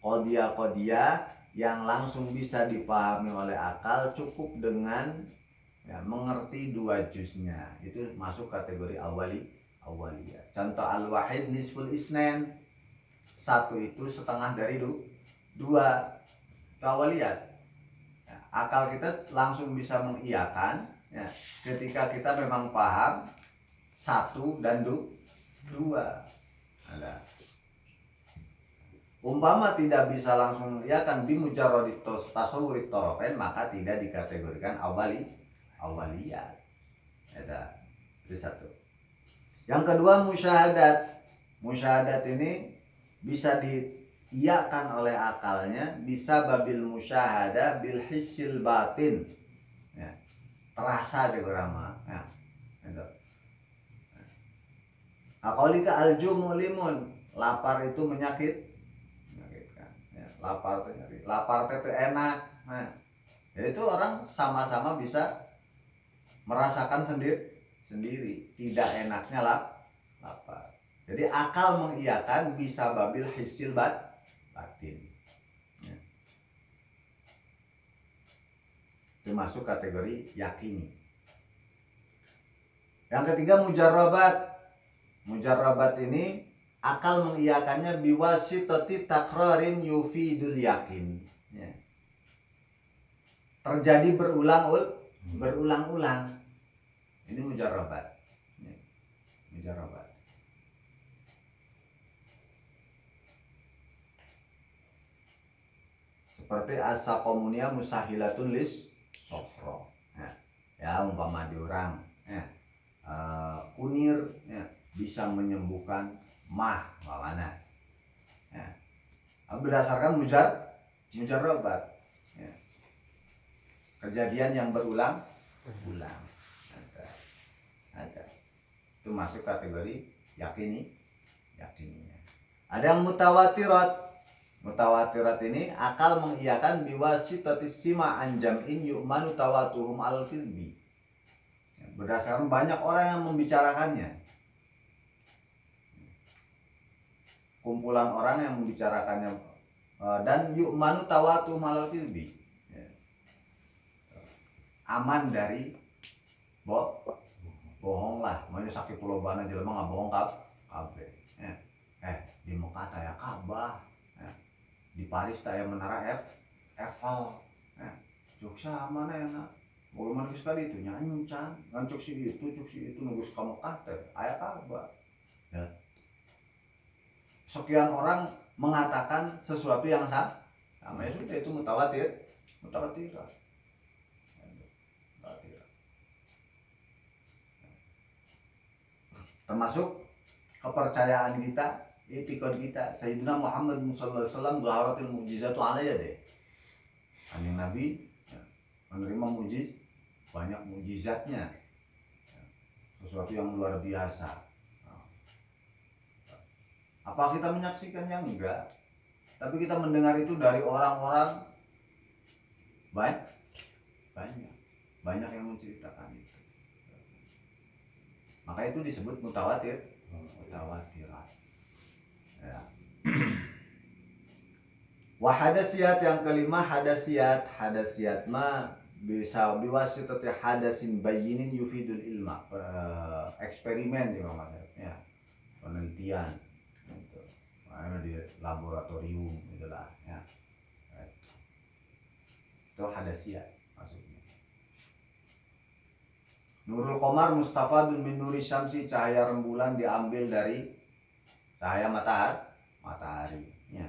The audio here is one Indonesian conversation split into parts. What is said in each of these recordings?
Qadiyah yang langsung bisa dipahami oleh akal cukup dengan mengerti dua juznya. Itu masuk kategori awaliyah. Contoh al-wahid nisful isnen, satu itu setengah dari dua, itu awaliyat. Akal kita langsung bisa mengiyakan ketika kita memang paham satu dan dua. Ada. Umpama tidak bisa langsung mengiyakan bimujarradit tasawwurit tarafain, maka tidak dikategorikan awaliyat. Itu satu. Yang kedua musyahadat. Musyahadat ini bisa diiyakan oleh akalnya bisa babil musyahadah bil hissil batin. Terasa di grama. Itu. Aqalika aljumu limun, lapar itu menyakitkan. Lapar itu enak. Jadi itu orang sama-sama bisa merasakan sendiri tidak enaknya lapar. Jadi akal mengiyakan bisa babil hisil batin. Itu masuk kategori yakini. Yang ketiga mujarrabat. Mujarrabat ini akal mengiyakannya biwasitati takrarin yufidul yakin. Terjadi berulang-ulang. Ini mujarrabat. Mujarrabat. Seperti asa komunia musahilatun lis sofro. Ya umpama di orang kunir bisa menyembuhkan mah mana. Berdasarkan mujarrabat. Kejadian yang berulang-ulang. Ada. Itu masuk kategori yakininya. Ada yang mutawatirat. Mutawatirat ini akal mengiyakan biwasitatis sima anjam'in yu'manu tawatuhum al-kilbi. Berdasarkan banyak orang yang membicarakannya. Kumpulan orang yang membicarakannya dan yu'manu tawatuhum al-kilbi. Aman dari bohong lah. Mau sakit pulau bana jelema nggak bohong kabeh. Di Mekah taya Ka'bah, di Paris taya menara Eiffel. Jogja mana ya nak? Bagaimana sekali itu nyanyi can, ngancuk si itu nunggu kamu kate, ayah Ka'bah. Sekian orang mengatakan sesuatu yang sama ya sudah itu mutawatir. Termasuk kepercayaan kita, etikad kita. Sayyidina Muhammad sallallahu alaihi wasallam zaharatil mukjizatu alayya deh. Kanjeng Nabi menerima banyak mukjizatnya. Sesuatu yang luar biasa. Apa kita menyaksikannya? Enggak. Tapi kita mendengar itu dari orang-orang banyak yang menceritakan itu. Maka itu disebut mutawatirat. Ya. Wahadasiyat yang kelima hadasiyat ma bisa biwasitati hadasin bayyinin yufidul ilma. Eksperimen juga maksudnya. Penelitian gitu. Di laboratorium itulah ya. Itu hadasiyat maksudnya. Nurul Qamar mustafadun min nuri syamsi, cahaya rembulan diambil dari cahaya matahari. Ya.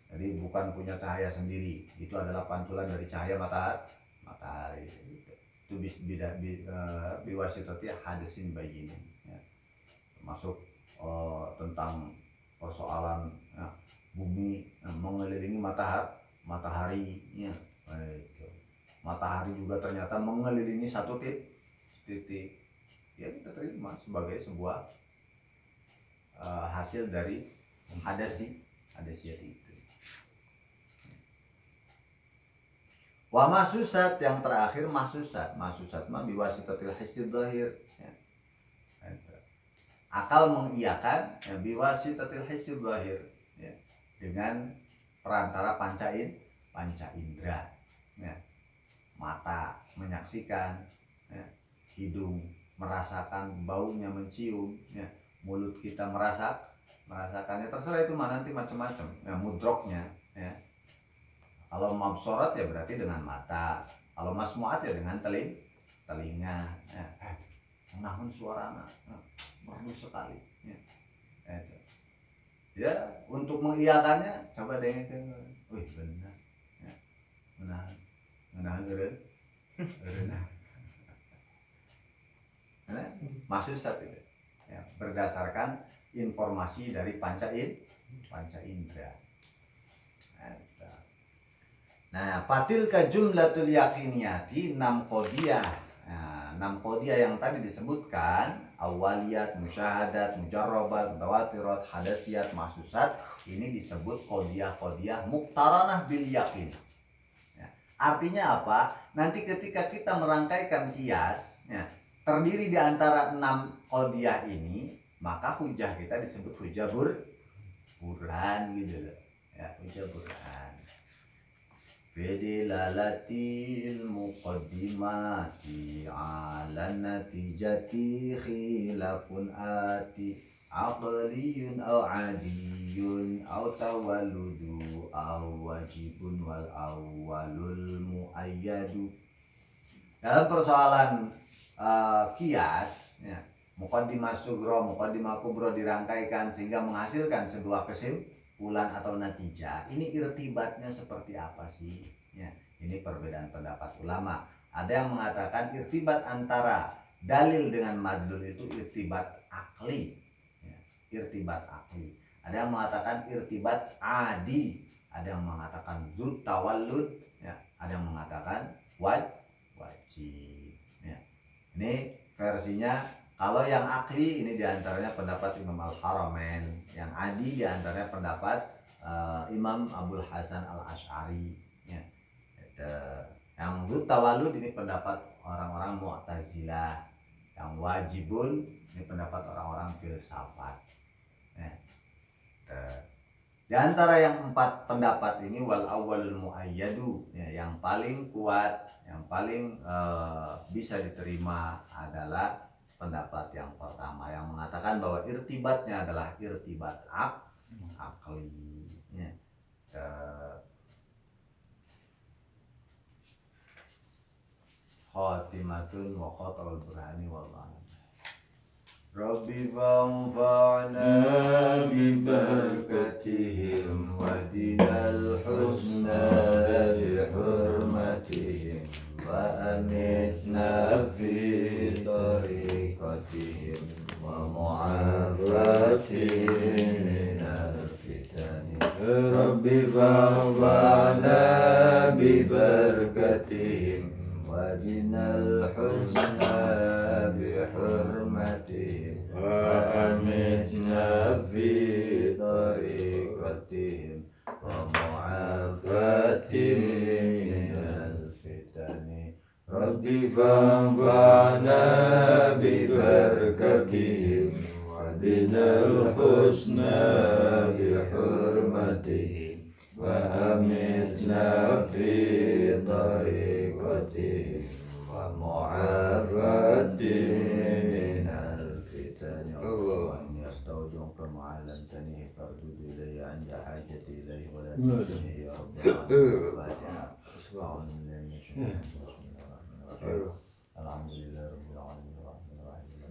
Jadi bukan punya cahaya sendiri, itu adalah pantulan dari cahaya matahari. Itu biwasitati hadasin bayyinin. Ya. Termasuk tentang persoalan bumi mengelilingi matahari. Ya. Matahari juga ternyata mengelilingi satu titik. Ya kita terima sebagai sebuah hasil dari hadasiyat itu. Wa mahsusat yang terakhir mahsusat mah biwasitatil hissi dhahir. Ya. Akal mengiyakan biwasitatil hissi dhahir, ya. Dengan perantara panca indera. Ya. Mata menyaksikan, ya. Hidung merasakan baunya, mencium, ya. Mulut kita merasakannya, terserah itu nanti macam-macam. Ya, mudroknya, ya. Kalau mabsorat ya berarti dengan mata, kalau masmuat ya dengan telinga. Ya. Namun suara anak merdu sekali. Ya. Ya, untuk mengiyakannya coba dengarkan. Wih benar. Ya. Menahan eureun. Maksud satu itu. Ya, berdasarkan informasi dari panca indera. Nah, fatil ka jumlatul yaqiniyati 6 qodiyah. Nah, 6 qodiyah yang tadi disebutkan, awaliyat, musyahadat, mujarrabat, mutawatirat, hadasiyat, mahsusat, ini disebut qodiyah-qodiyah muqtaranah bil yaqin. Ya, artinya apa? Nanti ketika kita merangkaikan qiyas, ya, terdiri di antara 6 qodiyah ini, maka hujah kita disebut hujah burhan gitu loh. Ya, hujah burhan. Bidilalatil muqaddimati ala natijati khilafun ati aqliyun au adiyun au tawalludu au wajibun wal awwalul muayyadu. Dalam persoalan qiyas, ya, muqaddimah sughra, muqaddimah kubra dirangkaikan sehingga menghasilkan sebuah kesimpulan atau natijah. Ini irtibatnya seperti apa sih? Ya, ini perbedaan pendapat ulama. Ada yang mengatakan irtibat antara dalil dengan madlul itu irtibat akli. Ya, irtibat akli. Ada yang mengatakan irtibat adi. Ada yang mengatakan dzul tawallud. Ya, ada yang mengatakan wajib. Ya. Ini versinya. Kalau yang akli ini diantaranya pendapat Imam Al-Haramain, yang adi diantaranya pendapat Imam Abul Hasan Al-Asy'ari. Ya. Yang dzul tawallud ini pendapat orang-orang Mu'tazilah. Yang wajibun ini pendapat orang-orang filsafat. Ya. Di antara yang 4 pendapat ini wal awwalul muayyadu, ya, yang paling kuat, yang paling bisa diterima adalah pendapat yang pertama yang mengatakan bahwa irtibatnya adalah irtibat akli. Ya. Khatimatun wa khatul burhani wallahu. Rabbi fanfa'na bi barakatihim wa dinal husna bi hurmatihim wa amitna fi tariqatihim wa mu'afatihim minal fitani. Rabbi fanfa'na bi barakatihim wa dinal husna bi hurmatihim wa amitna fi tariqatihim wa mu'afatihim minal fitani. Rabbi fanfa'na bi barakatihim wa dinal husna bi hurmatihim wa amitna fi tariqatihim wa mu'afatihim minal fitani. Allahumma astaudi'uka ma 'allamtani fardud ilayya 'inda hajati ilayhi wa la tunsini ya rabbal alamin. Alhamdulillah rabbil alamin.